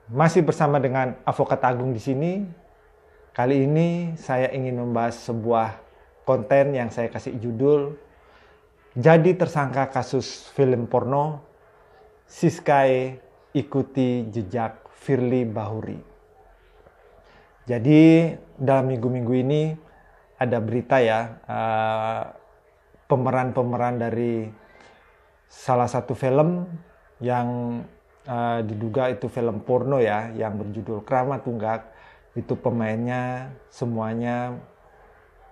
Masih bersama dengan Advokat Agung di sini. Kali ini saya ingin membahas sebuah konten yang saya kasih judul Jadi Tersangka Kasus Film Porno, Siskae Ikuti Jejak Firly Bahuri. Jadi dalam minggu-minggu ini ada berita ya, pemeran-pemeran dari salah satu film yang diduga itu film porno ya, yang berjudul Krama Tunggak. Itu pemainnya semuanya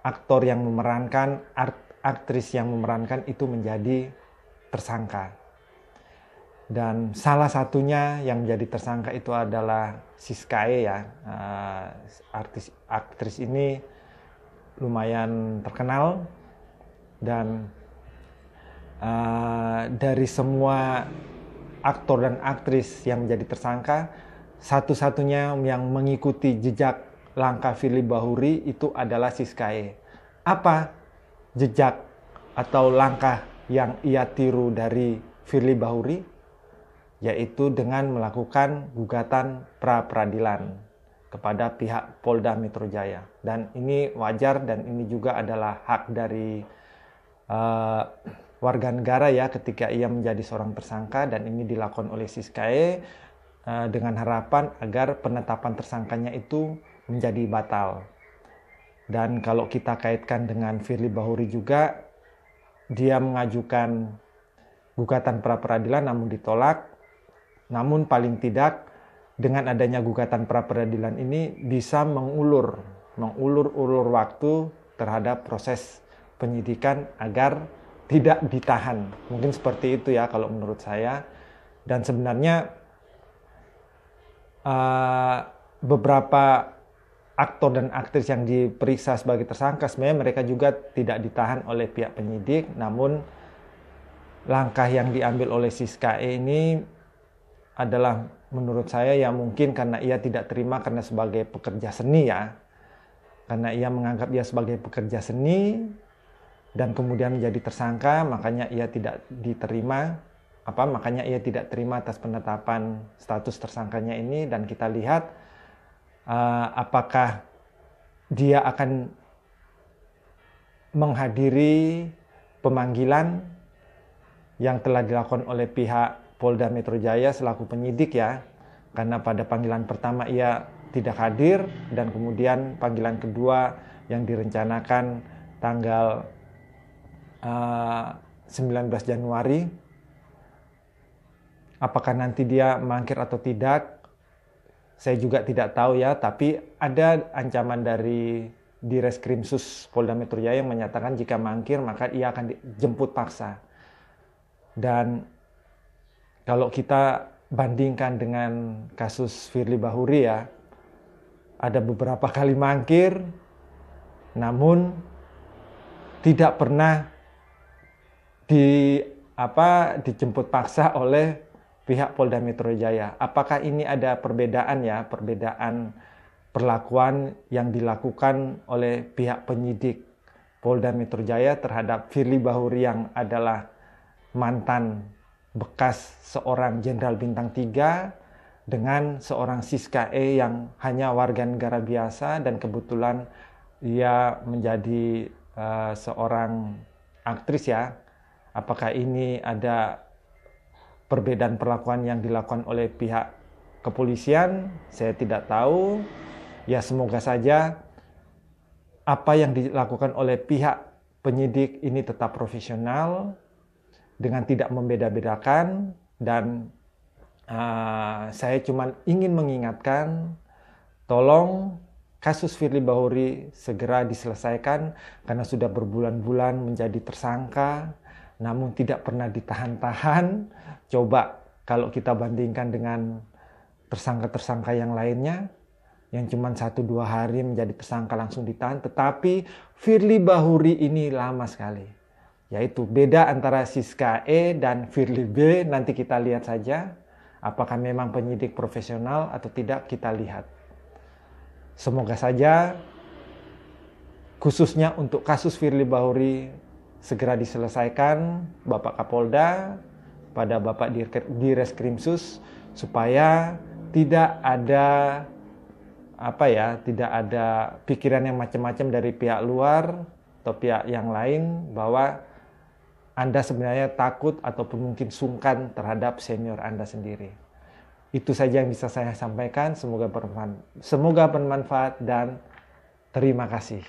aktor yang memerankan, aktris yang memerankan itu menjadi tersangka. Dan salah satunya yang menjadi tersangka itu adalah Siskae ya. Aktris ini lumayan terkenal dan dari semua aktor dan aktris yang menjadi tersangka, satu-satunya yang mengikuti jejak langkah Firly Bahuri itu adalah Siskae. Apa jejak atau langkah yang ia tiru dari Firly Bahuri? Yaitu dengan melakukan gugatan pra-peradilan kepada pihak Polda Metro Jaya. Dan ini wajar dan ini juga adalah hak dari warga negara ya ketika ia menjadi seorang tersangka, dan ini dilakukan oleh Siskae dengan harapan agar penetapan tersangkanya itu menjadi batal. Dan kalau kita kaitkan dengan Firly Bahuri juga, dia mengajukan gugatan pra-peradilan namun ditolak. Namun paling tidak dengan adanya gugatan pra-peradilan ini bisa mengulur waktu terhadap proses penyidikan agar tidak ditahan. Mungkin seperti itu ya kalau menurut saya. Dan sebenarnya beberapa aktor dan aktris yang diperiksa sebagai tersangka sebenarnya mereka juga tidak ditahan oleh pihak penyidik. Namun langkah yang diambil oleh Siskae ini adalah menurut saya ya mungkin karena ia tidak terima karena sebagai pekerja seni ya. Karena ia menganggap dia sebagai pekerja seni dan kemudian menjadi tersangka, makanya ia tidak diterima. Makanya ia tidak terima atas penetapan status tersangkanya ini. Dan kita lihat apakah dia akan menghadiri pemanggilan yang telah dilakukan oleh pihak Polda Metro Jaya selaku penyidik ya. Karena pada panggilan pertama ia tidak hadir, dan kemudian panggilan kedua yang direncanakan tanggal 19 Januari. Apakah nanti dia mangkir atau tidak, saya juga tidak tahu ya. Tapi ada ancaman dari Direskrimsus Polda Metro Jaya yang menyatakan jika mangkir maka ia akan dijemput paksa. Dan kalau kita bandingkan dengan kasus Firly Bahuri ya, ada beberapa kali mangkir namun tidak pernah dijemput paksa oleh pihak Polda Metro Jaya. Apakah ini ada perbedaan ya, perbedaan perlakuan yang dilakukan oleh pihak penyidik Polda Metro Jaya terhadap Firly Bahuri yang adalah mantan bekas seorang jenderal bintang 3 dengan seorang Siskae yang hanya warga negara biasa dan kebetulan ia menjadi seorang aktris ya. Apakah ini ada perbedaan perlakuan yang dilakukan oleh pihak kepolisian? Saya tidak tahu. Ya semoga saja apa yang dilakukan oleh pihak penyidik ini tetap profesional dengan tidak membeda-bedakan. Dan saya cuma ingin mengingatkan, tolong kasus Firly Bahuri segera diselesaikan karena sudah berbulan-bulan menjadi tersangka namun tidak pernah ditahan-tahan. Coba kalau kita bandingkan dengan tersangka-tersangka yang lainnya yang cuma 1-2 hari menjadi tersangka langsung ditahan, tetapi Firly Bahuri ini lama sekali. Yaitu beda antara Siskae dan Firly B. Nanti kita lihat saja apakah memang penyidik profesional atau tidak, kita lihat. Semoga saja khususnya untuk kasus Firly Bahuri segera diselesaikan Bapak Kapolda pada Bapak Direskrimsus supaya tidak ada tidak ada pikiran yang macam-macam dari pihak luar atau pihak yang lain bahwa Anda sebenarnya takut ataupun mungkin sungkan terhadap senior Anda sendiri. Itu saja yang bisa saya sampaikan. Semoga bermanfaat dan terima kasih.